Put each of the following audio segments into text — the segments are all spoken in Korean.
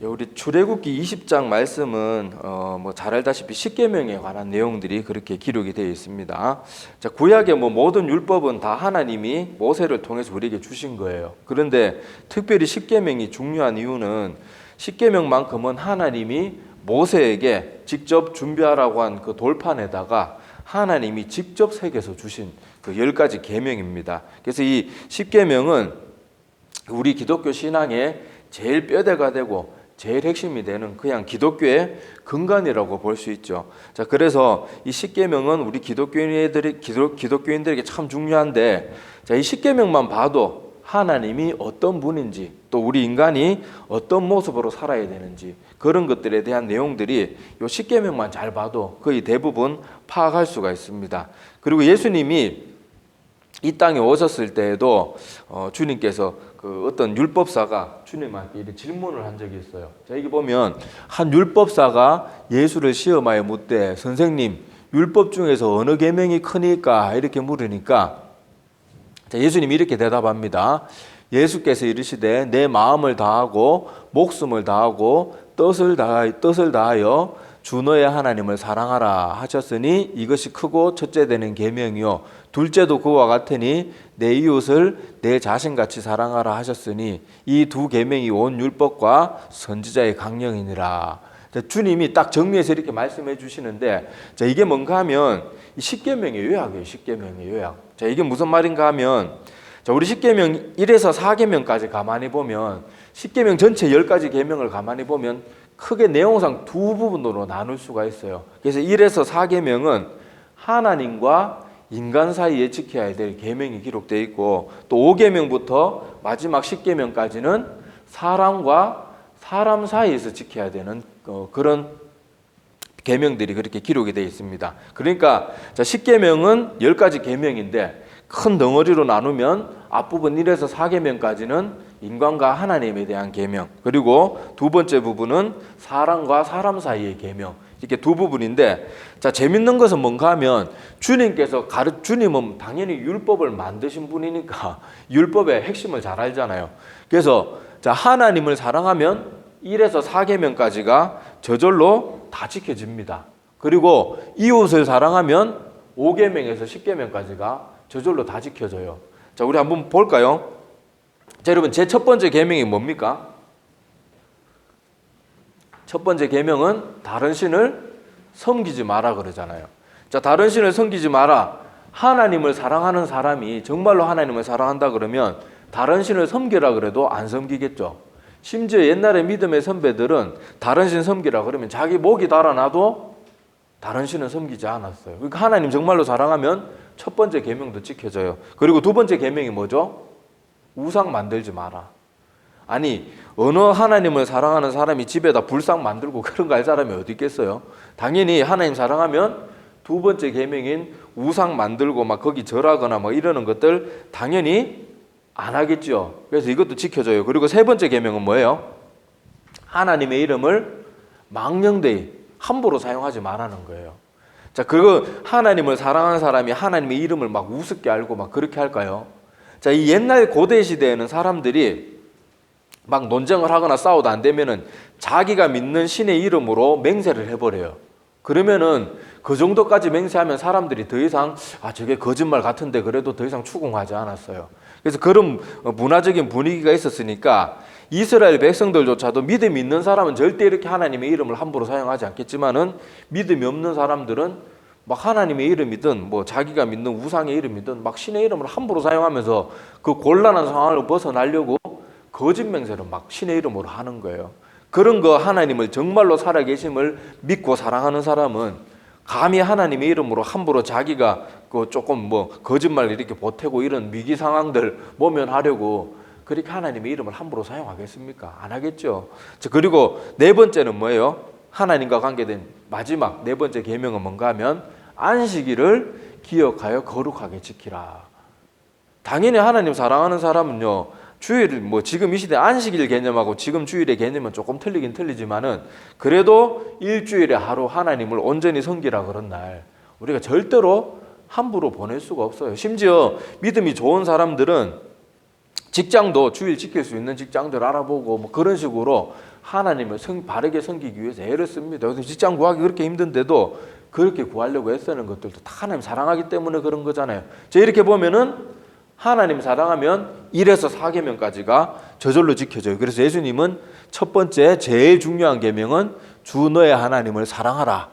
우리 출애굽기 20장 말씀은 잘 알다시피 십계명에 관한 내용들이 그렇게 기록이 되어 있습니다. 자, 구약의 모든 율법은 다 하나님이 모세를 통해서 우리에게 주신 거예요. 그런데 특별히 십계명이 중요한 이유는 십계명만큼은 하나님이 모세에게 직접 준비하라고 한 그 돌판에다가 하나님이 직접 새겨서 주신 그 10가지 계명입니다. 그래서 이 십계명은 우리 기독교 신앙의 제일 뼈대가 되고 제일 핵심이 되는 그냥 기독교의 근간이라고 볼 수 있죠. 자, 그래서 이 십계명은 우리 기독교인들에게 참 중요한데, 자, 이 십계명만 봐도 하나님이 어떤 분인지, 또 우리 인간이 어떤 모습으로 살아야 되는지 그런 것들에 대한 내용들이 이 십계명만 잘 봐도 거의 대부분 파악할 수가 있습니다. 그리고 예수님이 이 땅에 오셨을 때에도 주님께서 그 어떤 율법사가 주님한테 이렇게 질문을 한 적이 있어요. 자, 여기 보면 한 율법사가 예수를 시험하여 묻되, 선생님, 율법 중에서 어느 계명이 크니까? 이렇게 물으니까, 자, 예수님이 이렇게 대답합니다. 예수께서 이르시되 내 마음을 다하고 목숨을 다하고 뜻을 다하여 주 너의 하나님을 사랑하라 하셨으니 이것이 크고 첫째 되는 계명이요 둘째도 그와 같으니 내 이웃을 내 자신같이 사랑하라 하셨으니 이 두 계명이 온 율법과 선지자의 강령이니라. 주님이 딱 정리해서 이렇게 말씀해 주시는데, 자, 이게 뭔가 하면 이 십계명의 요약이에요. 십계명의 요약. 자, 이게 무슨 말인가 하면, 자, 우리 십계명 1에서 4계명까지 가만히 보면, 십계명 전체 10가지 계명을 가만히 보면 크게 내용상 두 부분으로 나눌 수가 있어요. 그래서 1에서 4계명은 하나님과 인간 사이에 지켜야 될 계명이 기록되어 있고, 또 5계명부터 마지막 10계명까지는 사람과 사람 사이에서 지켜야 되는 그런 계명들이 그렇게 기록이 되어 있습니다. 그러니까 자, 10계명은 10가지 계명인데 큰 덩어리로 나누면 앞부분 1에서 4계명까지는 인간과 하나님에 대한 계명, 그리고 두 번째 부분은 사람과 사람 사이의 계명, 이렇게 두 부분인데, 자, 재밌는 것은 뭔가 하면 주님은 당연히 율법을 만드신 분이니까 율법의 핵심을 잘 알잖아요. 그래서 자, 하나님을 사랑하면 1에서 4계명까지가 저절로 다 지켜집니다. 그리고 이웃을 사랑하면 5계명에서 10계명까지가 저절로 다 지켜져요. 자, 우리 한번 볼까요? 자, 여러분, 제 첫 번째 계명이 뭡니까? 첫 번째 계명은 다른 신을 섬기지 마라 그러잖아요. 자, 다른 신을 섬기지 마라. 하나님을 사랑하는 사람이 정말로 하나님을 사랑한다 그러면 다른 신을 섬기라 그래도 안 섬기겠죠. 심지어 옛날에 믿음의 선배들은 다른 신 섬기라 그러면 자기 목이 달아나도 다른 신은 섬기지 않았어요. 그러니까 하나님 정말로 사랑하면 첫 번째 계명도 지켜져요. 그리고 두 번째 계명이 뭐죠? 우상 만들지 마라. 아니, 어느 하나님을 사랑하는 사람이 집에다 불상 만들고 그런 거 할 사람이 어디 있겠어요? 당연히 하나님 사랑하면 두 번째 계명인 우상 만들고 막 거기 절하거나 막 이러는 것들 당연히 안 하겠죠. 그래서 이것도 지켜져요. 그리고 세 번째 계명은 뭐예요? 하나님의 이름을 망령되이 함부로 사용하지 말라는 거예요. 자, 그리고 하나님을 사랑하는 사람이 하나님의 이름을 막 우습게 알고 막 그렇게 할까요? 자, 이 옛날 고대 시대에는 사람들이 막 논쟁을 하거나 싸워도 안 되면은 자기가 믿는 신의 이름으로 맹세를 해버려요. 그러면은 그 정도까지 맹세하면 사람들이 더 이상 저게 거짓말 같은데 그래도 더 이상 추궁하지 않았어요. 그래서 그런 문화적인 분위기가 있었으니까 이스라엘 백성들조차도 믿음이 있는 사람은 절대 이렇게 하나님의 이름을 함부로 사용하지 않겠지만은 믿음이 없는 사람들은 막 하나님의 이름이든 뭐 자기가 믿는 우상의 이름이든 막 신의 이름을 함부로 사용하면서 그 곤란한 상황을 벗어나려고 거짓 맹세를 막 신의 이름으로 하는 거예요. 그런 거 하나님을 정말로 살아계심을 믿고 사랑하는 사람은 감히 하나님의 이름으로 함부로 자기가 그 조금 뭐 거짓말 이렇게 보태고 이런 위기 상황들 모면하려고 그렇게 하나님의 이름을 함부로 사용하겠습니까? 안 하겠죠. 그리고 네 번째는 뭐예요? 하나님과 관계된 마지막 네 번째 계명은 뭔가 하면 안식일을 기억하여 거룩하게 지키라. 당연히 하나님 사랑하는 사람은요, 주일 지금 이 시대 안식일 개념하고 지금 주일의 개념은 조금 틀리긴 틀리지만은 그래도 일주일에 하루 하나님을 온전히 섬기라 그런 날 우리가 절대로 함부로 보낼 수가 없어요. 심지어 믿음이 좋은 사람들은 직장도 주일 지킬 수 있는 직장들 알아보고 뭐 그런 식으로 하나님을 바르게 섬기기 위해서 애를 씁니다. 그래서 직장 구하기 그렇게 힘든데도 그렇게 구하려고 애쓰는 것들도 다 하나님 사랑하기 때문에 그런 거잖아요. 자, 이렇게 보면은 하나님 사랑하면 1에서 4계명까지가 저절로 지켜져요. 그래서 예수님은 첫 번째 제일 중요한 계명은 주 너의 하나님을 사랑하라.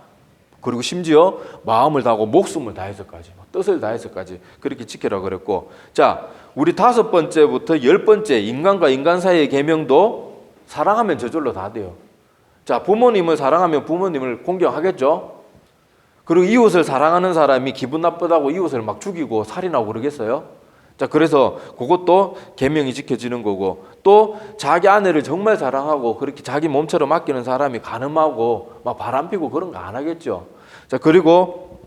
그리고 심지어 마음을 다하고 목숨을 다해서까지, 뜻을 다해서까지 그렇게 지켜라 그랬고, 자, 우리 5번째부터 10번째 인간과 인간 사이의 계명도 사랑하면 저절로 다 돼요. 자, 부모님을 사랑하면 부모님을 공경하겠죠. 그리고 이웃을 사랑하는 사람이 기분 나쁘다고 이웃을 막 죽이고 살인하고 그러겠어요? 자, 그래서 그것도 계명이 지켜지는 거고, 또 자기 아내를 정말 사랑하고 그렇게 자기 몸처럼 아끼는 사람이 간음하고 막 바람피고 그런 거 안 하겠죠. 자, 그리고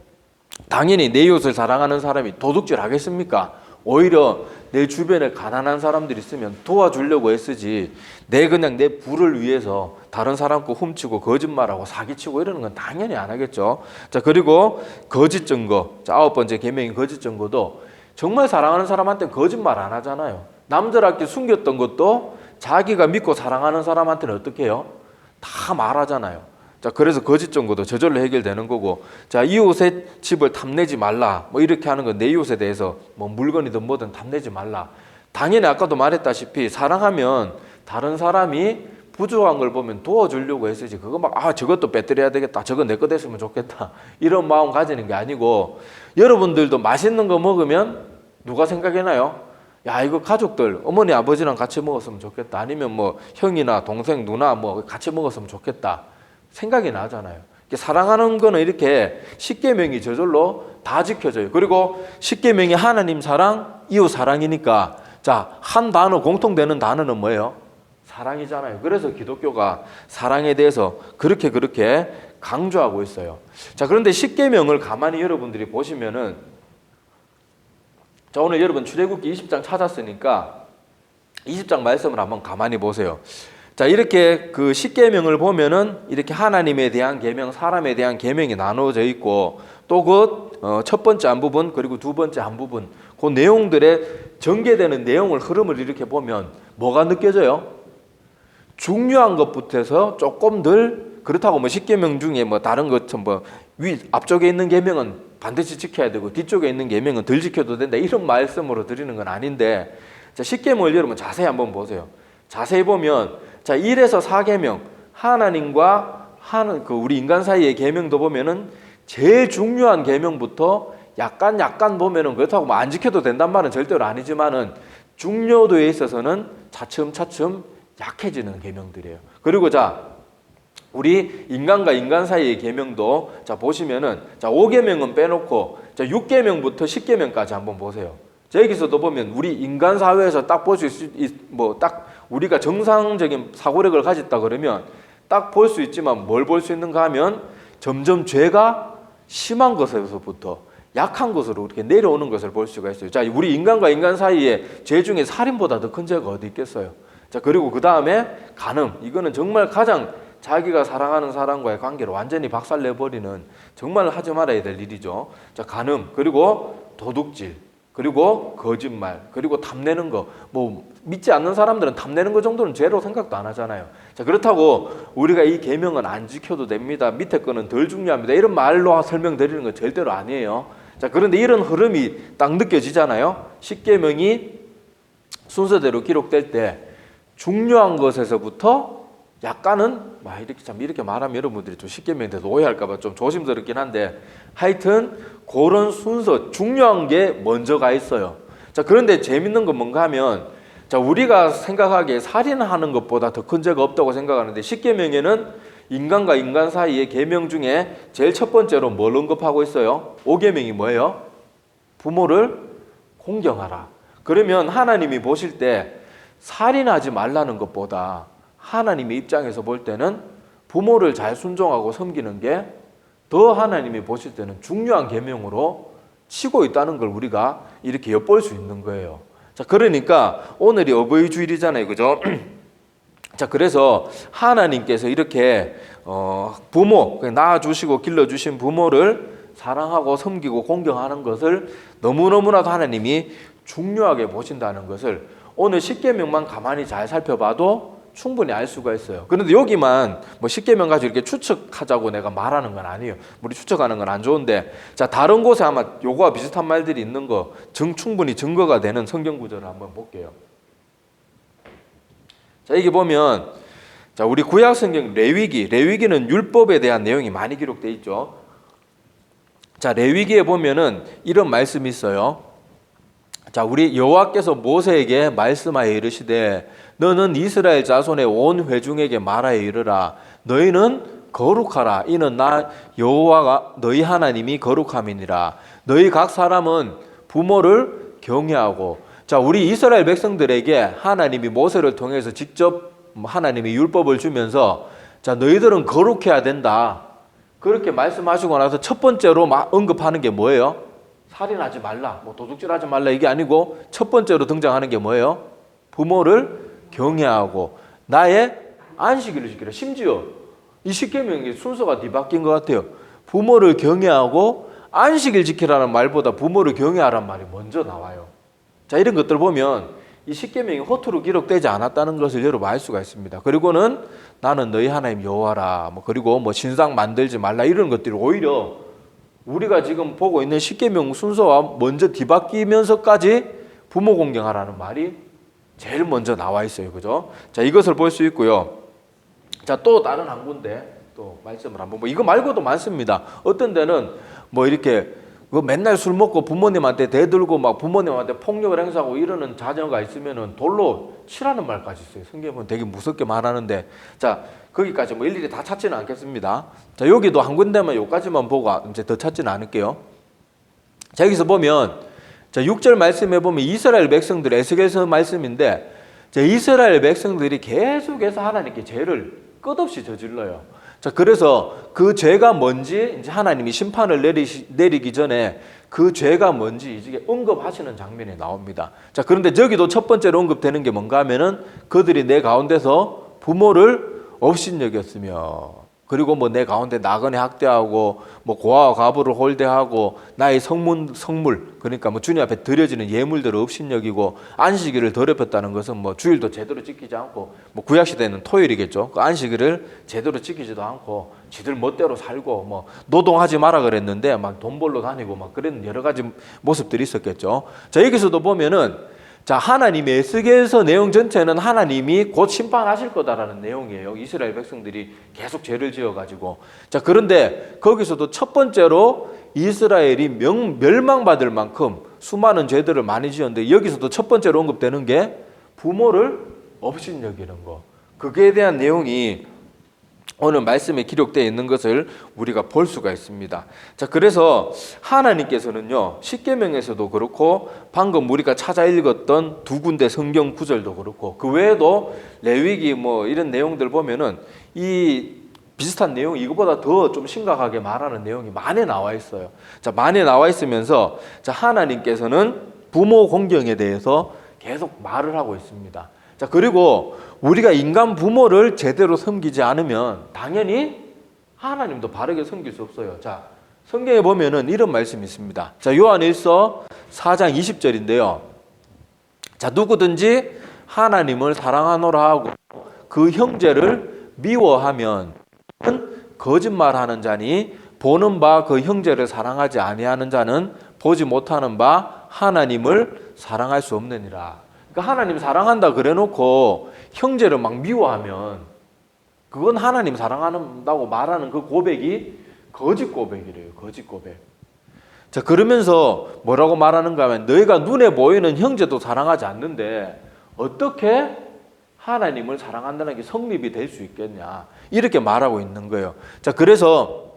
당연히 내 이웃을 사랑하는 사람이 도둑질 하겠습니까? 오히려 내 주변에 가난한 사람들이 있으면 도와주려고 애쓰지, 그냥 내 부를 위해서 다른 사람 거 훔치고 거짓말하고 사기치고 이러는 건 당연히 안 하겠죠. 자, 그리고 거짓 증거. 자, 9번째 계명인 거짓 증거도 정말 사랑하는 사람한테는 거짓말 안 하잖아요. 남들한테 숨겼던 것도 자기가 믿고 사랑하는 사람한테는 어떻게 해요? 다 말하잖아요. 자, 그래서 거짓 증거도 저절로 해결되는 거고, 자, 이웃의 집을 탐내지 말라. 뭐 이렇게 하는 건 내 이웃에 대해서 뭐 물건이든 뭐든 탐내지 말라. 당연히 아까도 말했다시피 사랑하면 다른 사람이 부족한 걸 보면 도와주려고 했으지, 그거 막 저것도 빼뜨려야 되겠다, 저거 내 거 됐으면 좋겠다, 이런 마음 가지는 게 아니고, 여러분들도 맛있는 거 먹으면 누가 생각해나요? 야, 이거 가족들 어머니 아버지랑 같이 먹었으면 좋겠다, 아니면 뭐 형이나 동생 누나 뭐 같이 먹었으면 좋겠다 생각이 나잖아요. 사랑하는 거는 이렇게 십계명이 저절로 다 지켜져요. 그리고 십계명이 하나님 사랑, 이웃 사랑이니까, 자, 한 단어 공통되는 단어는 뭐예요? 사랑이잖아요. 그래서 기독교가 사랑에 대해서 그렇게 강조하고 있어요. 자, 그런데 십계명을 가만히 여러분들이 보시면은, 자, 오늘 여러분 출애굽기 20장 찾았으니까 20장 말씀을 한번 가만히 보세요. 자, 이렇게 그 십계명을 보면은 이렇게 하나님에 대한 계명, 사람에 대한 계명이 나누어져 있고, 또 그 첫 번째 한 부분, 그리고 두 번째 한 부분, 그 내용들의 전개되는 내용을, 흐름을 이렇게 보면 뭐가 느껴져요? 중요한 것부터 해서 조금 덜, 그렇다고 뭐 십계명 중에 뭐 다른 것처럼 뭐 앞쪽에 있는 계명은 반드시 지켜야 되고 뒤쪽에 있는 계명은 덜 지켜도 된다, 이런 말씀으로 드리는 건 아닌데, 자, 십계명을 여러분 자세히 한번 보세요. 자세히 보면, 자, 1에서 4계명, 하나님과 우리 인간 사이의 계명도 보면은 제일 중요한 계명부터 약간 보면은, 그렇다고 뭐 안 지켜도 된단 말은 절대로 아니지만은 중요도에 있어서는 차츰차츰 약해지는 계명들이에요. 그리고 자, 우리 인간과 인간 사이의 계명도 자 보시면은, 자, 5계명은 빼놓고 자 6계명부터 10계명까지 한번 보세요. 자, 여기서도 보면 우리 인간 사회에서 딱 볼 수 딱 우리가 정상적인 사고력을 가졌다 그러면 딱 볼 수 있지만, 뭘 볼 수 있는가 하면 점점 죄가 심한 것에서부터 약한 것으로 이렇게 내려오는 것을 볼 수가 있어요. 자, 우리 인간과 인간 사이에 죄 중에 살인보다 더 큰 죄가 어디 있겠어요? 자, 그리고 그 다음에 간음. 이거는 정말 가장 자기가 사랑하는 사람과의 관계를 완전히 박살내버리는, 정말 하지 말아야 될 일이죠. 자, 간음, 그리고 도둑질, 그리고 거짓말, 그리고 탐내는 거. 뭐 믿지 않는 사람들은 탐내는 거 정도는 죄로 생각도 안 하잖아요. 자, 그렇다고 우리가 이 계명은 안 지켜도 됩니다, 밑에 거는 덜 중요합니다, 이런 말로 설명드리는 건 절대로 아니에요. 자, 그런데 이런 흐름이 딱 느껴지잖아요. 십계명이 순서대로 기록될 때 중요한 것에서부터 약간은 이렇게 말하면 여러분들이 좀 십계명에 대해서 오해할까봐 좀 조심스럽긴 한데, 하여튼 그런 순서, 중요한 게 먼저 가 있어요. 자, 그런데 재밌는 건 뭔가 하면, 자, 우리가 생각하기에 살인하는 것보다 더 큰 죄가 없다고 생각하는데, 십계명에는 인간과 인간 사이의 계명 중에 제일 첫 번째로 뭘 언급하고 있어요? 5계명이 뭐예요? 부모를 공경하라. 그러면 하나님이 보실 때 살인하지 말라는 것보다 하나님의 입장에서 볼 때는 부모를 잘 순종하고 섬기는 게 더 하나님이 보실 때는 중요한 계명으로 치고 있다는 걸 우리가 이렇게 엿볼 수 있는 거예요. 자, 그러니까 오늘이 어버이 주일이잖아요, 그죠? 자, 그래서 하나님께서 이렇게 부모, 낳아주시고 길러주신 부모를 사랑하고 섬기고 공경하는 것을 너무너무나도 하나님이 중요하게 보신다는 것을 오늘 십계명만 가만히 잘 살펴봐도 충분히 알 수가 있어요. 그런데 여기만 뭐 십계명 가지고 이렇게 추측하자고 내가 말하는 건 아니에요. 우리 추측하는 건 안 좋은데, 자, 다른 곳에 아마 요거와 비슷한 말들이 있는 거 충분히 증거가 되는 성경 구절을 한번 볼게요. 자, 여기 보면, 자, 우리 구약 성경 레위기는 율법에 대한 내용이 많이 기록되어 있죠. 자, 레위기에 보면은 이런 말씀이 있어요. 자, 우리 여호와께서 모세에게 말씀하여 이르시되 너는 이스라엘 자손의 온 회중에게 말하여 이르라. 너희는 거룩하라. 이는 나 여호와가 너희 하나님이 거룩함이니라. 너희 각 사람은 부모를 경외하고. 자, 우리 이스라엘 백성들에게 하나님이 모세를 통해서 직접 하나님이 율법을 주면서, 자, 너희들은 거룩해야 된다. 그렇게 말씀하시고 나서 첫 번째로 언급하는 게 뭐예요? 살인하지 말라, 뭐 도둑질하지 말라, 이게 아니고 첫 번째로 등장하는 게 뭐예요? 부모를 경외하고 나의 안식일을 지키라. 심지어 이 십계명의 순서가 뒤바뀐 것 같아요. 부모를 경외하고 안식일 지키라는 말보다 부모를 경외하라는 말이 먼저 나와요. 자, 이런 것들 보면 이 십계명이 허투루 기록되지 않았다는 것을 여러분 알 수가 있습니다. 그리고는 나는 너희 하나님 여호와라, 뭐 그리고 뭐 신상 만들지 말라, 이런 것들이 오히려 우리가 지금 보고 있는 십계명 순서와 먼저 뒤바뀌면서까지 부모 공경하라는 말이 제일 먼저 나와 있어요. 그죠? 자, 이것을 볼 수 있고요. 자, 또 다른 한 군데 또 말씀을 한번 이거 말고도 많습니다. 어떤 데는 뭐 이렇게 맨날 술 먹고 부모님한테 대들고 막 부모님한테 폭력을 행사하고 이러는 자녀가 있으면은 돌로 치라는 말까지 있어요. 성경은 되게 무섭게 말하는데, 자, 거기까지 뭐 일일이 다 찾지는 않겠습니다. 자, 여기도 한 군데만 요까지만 보고 이제 더 찾지는 않을게요. 자, 여기서 보면, 자, 6절 말씀해 보면 이스라엘 백성들, 에스겔서 말씀인데, 자, 이스라엘 백성들이 계속해서 하나님께 죄를 끝없이 저질러요. 자, 그래서 그 죄가 뭔지 이제 하나님이 심판을 내리기 전에 그 죄가 뭔지 이제 언급하시는 장면이 나옵니다. 자, 그런데 저기도 첫 번째로 언급되는 게 뭔가 하면은 그들이 내 가운데서 부모를 업신여겼으며, 그리고 뭐 내 가운데 나그네 학대하고 뭐 고아와 과부를 홀대하고 나의 성물, 그러니까 뭐 주님 앞에 드려지는 예물들을 업신여기고 안식일을 더럽혔다는 것은 뭐 주일도 제대로 지키지 않고, 뭐 구약 시대는 토요일이겠죠. 그 안식일을 제대로 지키지도 않고 지들 멋대로 살고 뭐 노동하지 마라 그랬는데 막 돈 벌러 다니고 막 그런 여러 가지 모습들이 있었겠죠. 자, 여기서도 보면은, 자, 하나님의 에스겔서 내용 전체는 하나님이 곧 심판하실 거다라는 내용이에요. 이스라엘 백성들이 계속 죄를 지어가지고. 자, 그런데 거기서도 첫 번째로 이스라엘이 멸망받을 만큼 수많은 죄들을 많이 지었는데, 여기서도 첫 번째로 언급되는 게 부모를 업신여기는 거. 그거에 대한 내용이 오늘 말씀에 기록되어 있는 것을 우리가 볼 수가 있습니다. 자, 그래서 하나님께서는요, 십계명에서도 그렇고 방금 우리가 찾아 읽었던 두 군데 성경 구절도 그렇고 그 외에도 레위기 뭐 이런 내용들 보면은 이 비슷한 내용, 이거보다 더 좀 심각하게 말하는 내용이 많이 나와 있어요. 자, 많이 나와 있으면서, 자, 하나님께서는 부모 공경에 대해서 계속 말을 하고 있습니다. 자, 그리고 우리가 인간 부모를 제대로 섬기지 않으면 당연히 하나님도 바르게 섬길 수 없어요. 자, 성경에 보면은 이런 말씀이 있습니다. 자, 요한일서 4장 20절인데요. 자, 누구든지 하나님을 사랑하노라 하고 그 형제를 미워하면 거짓말하는 자니 보는 바 그 형제를 사랑하지 아니하는 자는 보지 못하는 바 하나님을 사랑할 수 없느니라. 그러니까 하나님 사랑한다 그래놓고 형제를 막 미워하면 그건 하나님 사랑한다고 말하는 그 고백이 거짓 고백이래요. 거짓 고백. 자, 그러면서 뭐라고 말하는가 하면 너희가 눈에 보이는 형제도 사랑하지 않는데 어떻게 하나님을 사랑한다는 게 성립이 될 수 있겠냐, 이렇게 말하고 있는 거예요. 자, 그래서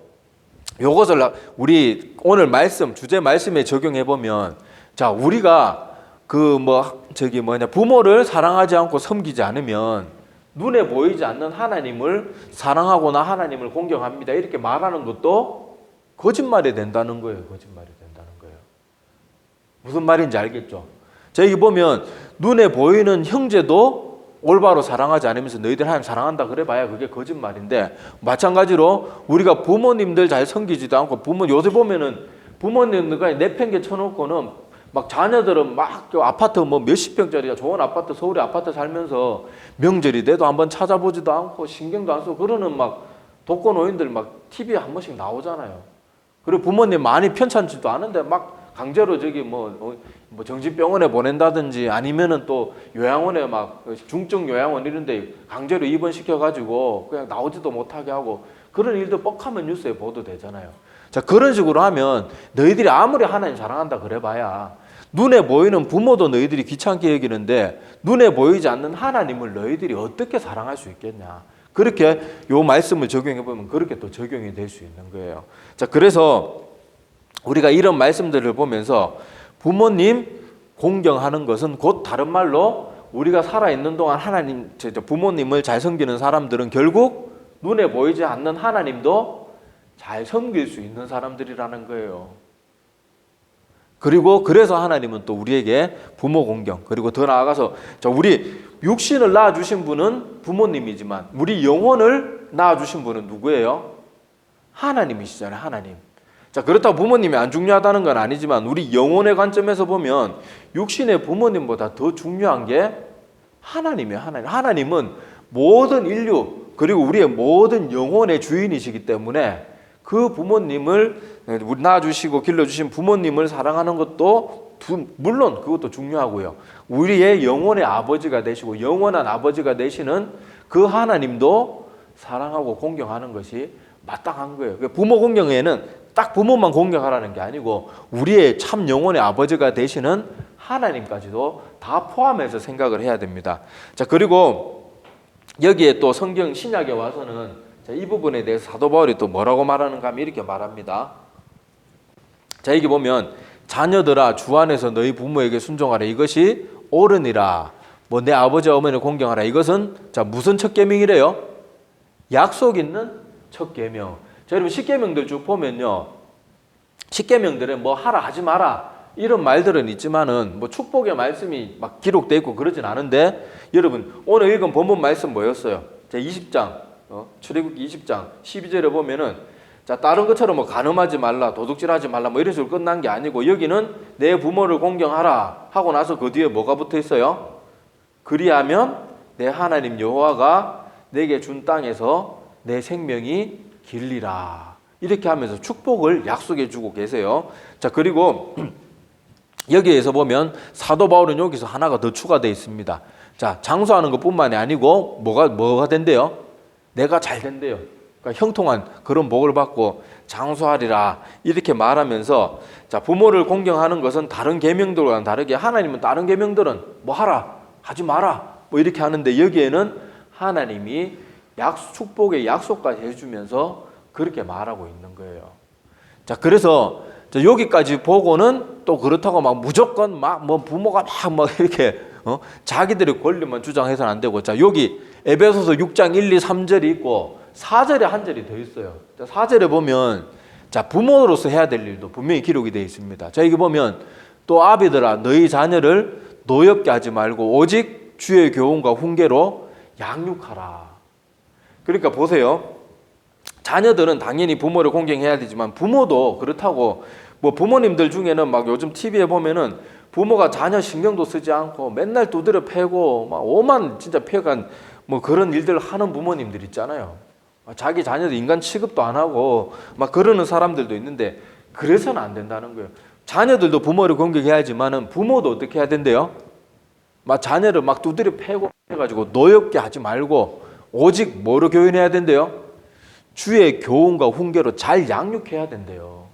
요것을 우리 오늘 주제 말씀에 적용해 보면, 자, 우리가 부모를 사랑하지 않고 섬기지 않으면 눈에 보이지 않는 하나님을 사랑하거나 하나님을 공경합니다, 이렇게 말하는 것도 거짓말이 된다는 거예요. 거짓말이 된다는 거예요. 무슨 말인지 알겠죠? 자, 여기 보면 눈에 보이는 형제도 올바로 사랑하지 않으면서 너희들 하나님 사랑한다 그래봐야 그게 거짓말인데, 마찬가지로 우리가 부모님들 잘 섬기지도 않고 요새 보면은 부모님들과 내팽개 쳐놓고는 막 자녀들은 막 아파트 뭐 몇십 평짜리 좋은 아파트, 서울에 아파트 살면서 명절이 돼도 한번 찾아보지도 않고 신경도 안 쓰고 그러는 막 독거노인들 막 TV에 한 번씩 나오잖아요. 그리고 부모님 많이 편찮지도 않은데 막 강제로 저기 뭐 정신병원에 보낸다든지 아니면은 또 요양원에 막 중증 요양원 이런데 강제로 입원시켜가지고 그냥 나오지도 못하게 하고 그런 일도 뻑하면 뉴스에 보도되잖아요. 자, 그런 식으로 하면 너희들이 아무리 하나님 사랑한다 그래봐야 눈에 보이는 부모도 너희들이 귀찮게 여기는데 눈에 보이지 않는 하나님을 너희들이 어떻게 사랑할 수 있겠냐. 그렇게 요 말씀을 적용해 보면 그렇게 또 적용이 될 수 있는 거예요. 자, 그래서 우리가 이런 말씀들을 보면서 부모님 공경하는 것은 곧 다른 말로 우리가 살아있는 동안 하나님, 부모님을 잘 섬기는 사람들은 결국 눈에 보이지 않는 하나님도 잘 섬길 수 있는 사람들이라는 거예요. 그리고 그래서 하나님은 또 우리에게 부모 공경, 그리고 더 나아가서 우리 육신을 낳아주신 분은 부모님이지만 우리 영혼을 낳아주신 분은 누구예요? 하나님이시잖아요. 하나님. 자, 그렇다고 부모님이 안 중요하다는 건 아니지만 우리 영혼의 관점에서 보면 육신의 부모님보다 더 중요한 게 하나님이에요. 하나님. 하나님은 모든 인류 그리고 우리의 모든 영혼의 주인이시기 때문에 그 부모님을 낳아주시고 길러주신 부모님을 사랑하는 것도 물론 그것도 중요하고요. 우리의 영혼의 아버지가 되시고 영원한 아버지가 되시는 그 하나님도 사랑하고 공경하는 것이 마땅한 거예요. 부모 공경에는 딱 부모만 공경하라는 게 아니고 우리의 참 영혼의 아버지가 되시는 하나님까지도 다 포함해서 생각을 해야 됩니다. 자, 그리고 여기에 또 성경 신약에 와서는 이 부분에 대해서 사도 바울이 또 뭐라고 말하는가 하면 이렇게 말합니다. 자, 여기 보면 자녀들아 주 안에서 너희 부모에게 순종하라 이것이 옳으니라. 뭐 내 아버지와 어머니를 공경하라 이것은 자 무슨 첫 계명이래요? 약속 있는 첫 계명. 자, 여러분 십계명들 쭉 보면요, 십계명들은 뭐 하라 하지 마라 이런 말들은 있지만은 뭐 축복의 말씀이 막 기록되어 있고 그러진 않은데 여러분 오늘 읽은 본문 말씀 뭐였어요? 자, 20장 출애굽기 20장 12절에 보면은 자, 다른 것처럼 뭐 간음하지 말라, 도둑질하지 말라 뭐 이런 식으로 끝난 게 아니고 여기는 내 부모를 공경하라 하고 나서 그 뒤에 뭐가 붙어 있어요? 그리하면 내 하나님 여호와가 내게 준 땅에서 내 생명이 길리라. 이렇게 하면서 축복을 약속해 주고 계세요. 자, 그리고 여기에서 보면 사도 바울은 여기서 하나가 더 추가되어 있습니다. 자, 장수하는 것뿐만이 아니고 뭐가 된대요? 내가 잘 된대요. 그러니까 형통한 그런 복을 받고 장수하리라 이렇게 말하면서 자, 부모를 공경하는 것은 다른 계명들과는 다르게 하나님은 다른 계명들은 뭐 하라 하지 마라 뭐 이렇게 하는데 여기에는 하나님이 축복의 약속까지 해주면서 그렇게 말하고 있는 거예요. 자, 그래서 여기까지 보고는 또 그렇다고 막 무조건 막 뭐 부모가 막 이렇게 자기들의 권리만 주장해서는 안 되고, 자, 여기 에베소서 6장 1, 2, 3절이 있고 4절에 한 절이 더 있어요. 자, 4절에 보면 자, 부모로서 해야 될 일도 분명히 기록이 되어 있습니다. 자, 여기 보면 또 아비들아 너희 자녀를 노엽게 하지 말고 오직 주의 교훈과 훈계로 양육하라. 그러니까 보세요. 자녀들은 당연히 부모를 공경해야 되지만 부모도 그렇다고 뭐 부모님들 중에는 막 요즘 TV에 보면은 부모가 자녀 신경도 쓰지 않고 맨날 두드려 패고 막 오만 진짜 패간 뭐 그런 일들을 하는 부모님들 있잖아요. 자기 자녀들 인간 취급도 안 하고 막 그러는 사람들도 있는데 그래서는 안 된다는 거예요. 자녀들도 부모를 공경해야지만은 부모도 어떻게 해야 된대요? 막 자녀를 막 두드려 패고 해가지고 노엽게 하지 말고 오직 뭐로 교훈해야 된대요? 주의 교훈과 훈계로 잘 양육해야 된대요.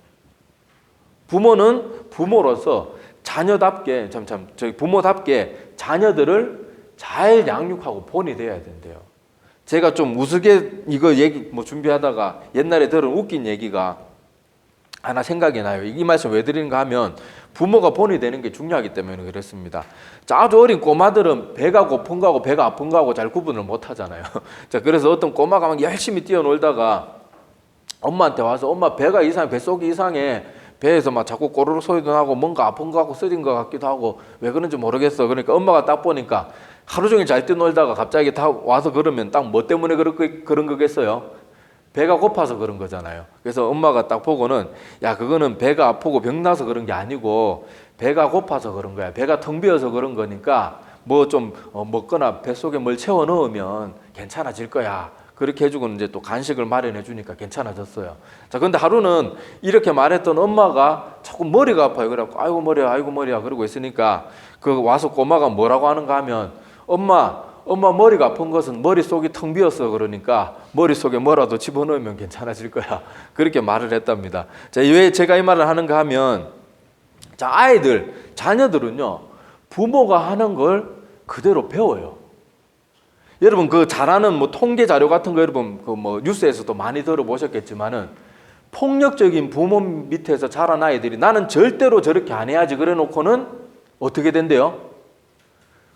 부모는 부모로서 자녀답게 부모답게 자녀들을 잘 양육하고 본이 되어야 된대요. 제가 좀 우스개 이거 얘기 뭐 준비하다가 옛날에 들은 웃긴 얘기가 하나 생각이 나요. 이 말씀 왜 드리는가 하면 부모가 본이 되는 게 중요하기 때문에 그렇습니다. 자, 아주 어린 꼬마들은 배가 고픈 거하고 배가 아픈 거하고 잘 구분을 못 하잖아요. 자, 그래서 어떤 꼬마가 막 열심히 뛰어놀다가 엄마한테 와서 엄마 배가 이상해, 뱃속이 이상해, 배에서 막 자꾸 꼬르륵 소리도 나고 뭔가 아픈 거 같고 쓰린 거 같기도 하고 왜 그런지 모르겠어. 그러니까 엄마가 딱 보니까 하루 종일 잘 뛰어놀다가 갑자기 다 와서 그러면 딱 뭐 때문에 그런 거겠어요? 배가 고파서 그런 거잖아요. 그래서 엄마가 딱 보고는 야 그거는 배가 아프고 병나서 그런 게 아니고 배가 고파서 그런 거야. 배가 텅 비어서 그런 거니까 뭐 좀 먹거나 뱃속에 뭘 채워 넣으면 괜찮아질 거야. 그렇게 해주고 이제 또 간식을 마련해 주니까 괜찮아졌어요. 자, 근데 하루는 이렇게 말했던 엄마가 자꾸 머리가 아파요. 그래갖고 아이고 머리야 그러고 있으니까 그 와서 꼬마가 뭐라고 하는가 하면 엄마 머리가 아픈 것은 머릿속이 텅 비었어. 그러니까 머릿속에 뭐라도 집어넣으면 괜찮아질 거야. 그렇게 말을 했답니다. 자, 왜 제가 이 말을 하는가 하면 자, 자녀들은요 부모가 하는 걸 그대로 배워요. 여러분 그 잘하는 뭐 통계 자료 같은 거 여러분 그 뭐 뉴스에서도 많이 들어보셨겠지만은 폭력적인 부모 밑에서 자란 아이들이 나는 절대로 저렇게 안 해야지 그래 놓고는 어떻게 된대요?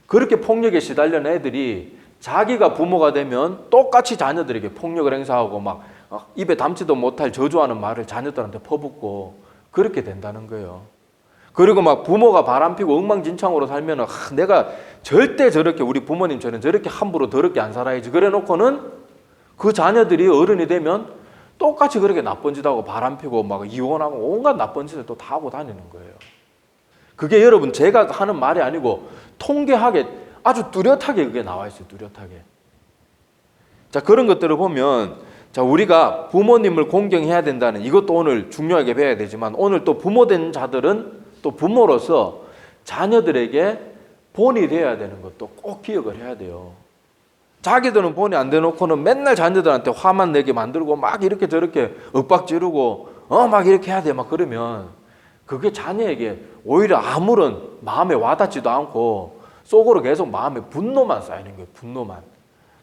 그렇게 폭력에 시달리는 애들이 자기가 부모가 되면 똑같이 자녀들에게 폭력을 행사하고 막 입에 담지도 못할 저주하는 말을 자녀들한테 퍼붓고 그렇게 된다는 거예요. 그리고 막 부모가 바람피고 엉망진창으로 살면 내가 절대 저렇게 우리 부모님처럼 저렇게 함부로 더럽게 안 살아야지 그래 놓고는 그 자녀들이 어른이 되면 똑같이 그렇게 나쁜 짓 하고 바람피고 막 이혼하고 온갖 나쁜 짓을 또 다 하고 다니는 거예요. 그게 여러분 제가 하는 말이 아니고 통계하게 아주 뚜렷하게 그게 나와 있어요. 뚜렷하게. 자, 그런 것들을 보면 자, 우리가 부모님을 공경해야 된다는 이것도 오늘 중요하게 배워야 되지만 오늘 또 부모 된 자들은 또 부모로서 자녀들에게 본이 되어야 되는 것도 꼭 기억을 해야 돼요. 자기들은 본이 안 돼놓고는 맨날 자녀들한테 화만 내게 만들고 막 이렇게 저렇게 윽박 지르고 막 이렇게 해야 돼 막 그러면 그게 자녀에게 오히려 아무런 마음에 와닿지도 않고 속으로 계속 마음에 분노만 쌓이는 거예요. 분노만.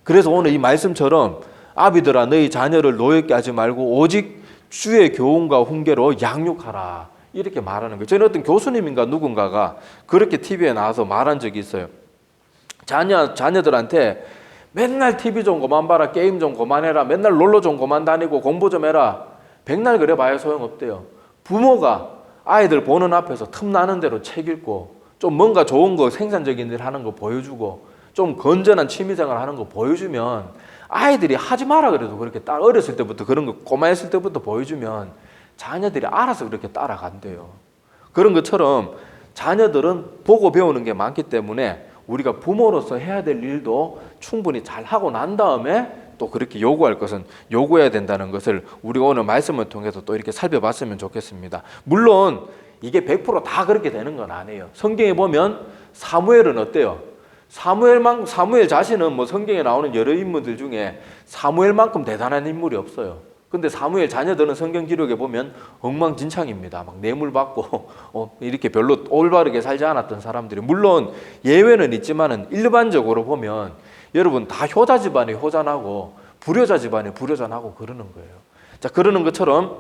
그래서 오늘 이 말씀처럼 아비들아 너희 자녀를 노엽게 하지 말고 오직 주의 교훈과 훈계로 양육하라. 이렇게 말하는 거예요. 저는 어떤 교수님인가 누군가가 그렇게 TV에 나와서 말한 적이 있어요. 자녀들한테 맨날 TV 좀 그만 봐라, 게임 좀 그만해라, 맨날 놀러 좀 그만 다니고 공부 좀 해라. 백날 그래 봐야 소용없대요. 부모가 아이들 보는 앞에서 틈나는 대로 책 읽고 좀 뭔가 좋은 거 생산적인 일 하는 거 보여주고 좀 건전한 취미생활 하는 거 보여주면 아이들이 하지 마라 그래도 그렇게 어렸을 때부터 그런 거 꼬마였을 때부터 보여주면 자녀들이 알아서 그렇게 따라간대요. 그런 것처럼 자녀들은 보고 배우는 게 많기 때문에 우리가 부모로서 해야 될 일도 충분히 잘 하고 난 다음에 또 그렇게 요구할 것은 요구해야 된다는 것을 우리가 오늘 말씀을 통해서 또 이렇게 살펴봤으면 좋겠습니다. 물론 이게 100% 그렇게 되는 건 아니에요. 성경에 보면 사무엘은 어때요? 사무엘 자신은 뭐 성경에 나오는 여러 인물들 중에 사무엘만큼 대단한 인물이 없어요. 근데 사무엘 자녀들은 성경 기록에 보면 엉망진창입니다. 막 뇌물받고 이렇게 별로 올바르게 살지 않았던 사람들이 물론 예외는 있지만은 일반적으로 보면 여러분 다 효자 집안이 효자나고 불효자 집안이 불효자나고 그러는 거예요. 자, 그러는 것처럼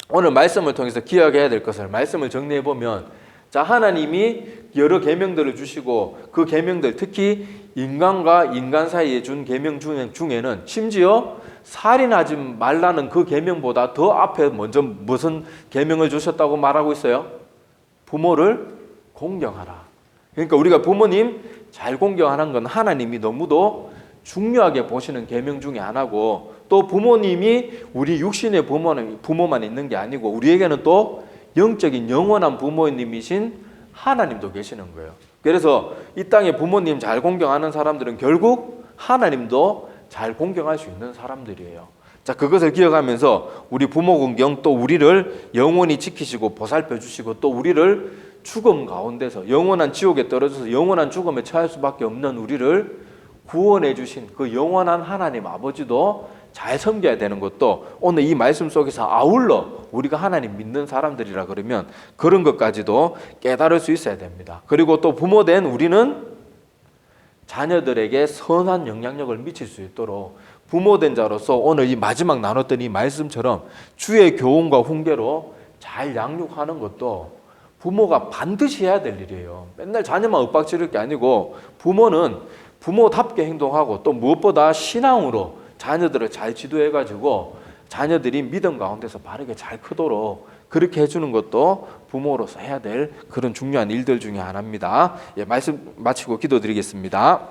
오늘 말씀을 통해서 기억해야 될 것을 말씀을 정리해 보면 자, 하나님이 여러 계명들을 주시고 그 계명들 특히 인간과 인간 사이에 준 계명 중에는 심지어 살인하지 말라는 그 계명보다 더 앞에 먼저 무슨 계명을 주셨다고 말하고 있어요? 부모를 공경하라. 그러니까 우리가 부모님 잘 공경하는 건 하나님이 너무도 중요하게 보시는 계명 중에 하나고 또 부모님이 우리 육신의 부모만 있는 게 아니고 우리에게는 또 영적인 영원한 부모님이신 하나님도 계시는 거예요. 그래서 이 땅에 부모님 잘 공경하는 사람들은 결국 하나님도 잘 공경할 수 있는 사람들이에요. 자, 그것을 기억하면서 우리 부모 공경 또 우리를 영원히 지키시고 보살펴 주시고 또 우리를 죽음 가운데서 영원한 지옥에 떨어져서 영원한 죽음에 처할 수밖에 없는 우리를 구원해 주신 그 영원한 하나님 아버지도 잘 섬겨야 되는 것도 오늘 이 말씀 속에서 아울러 우리가 하나님 믿는 사람들이라 그러면 그런 것까지도 깨달을 수 있어야 됩니다. 그리고 또 부모된 우리는 자녀들에게 선한 영향력을 미칠 수 있도록 부모된 자로서 오늘 이 마지막 나눴던 이 말씀처럼 주의 교훈과 훈계로 잘 양육하는 것도 부모가 반드시 해야 될 일이에요. 맨날 자녀만 윽박지를 게 아니고 부모는 부모답게 행동하고 또 무엇보다 신앙으로 자녀들을 잘 지도해가지고 자녀들이 믿음 가운데서 바르게 잘 크도록 그렇게 해주는 것도 부모로서 해야 될 그런 중요한 일들 중에 하나입니다. 예, 말씀 마치고 기도드리겠습니다.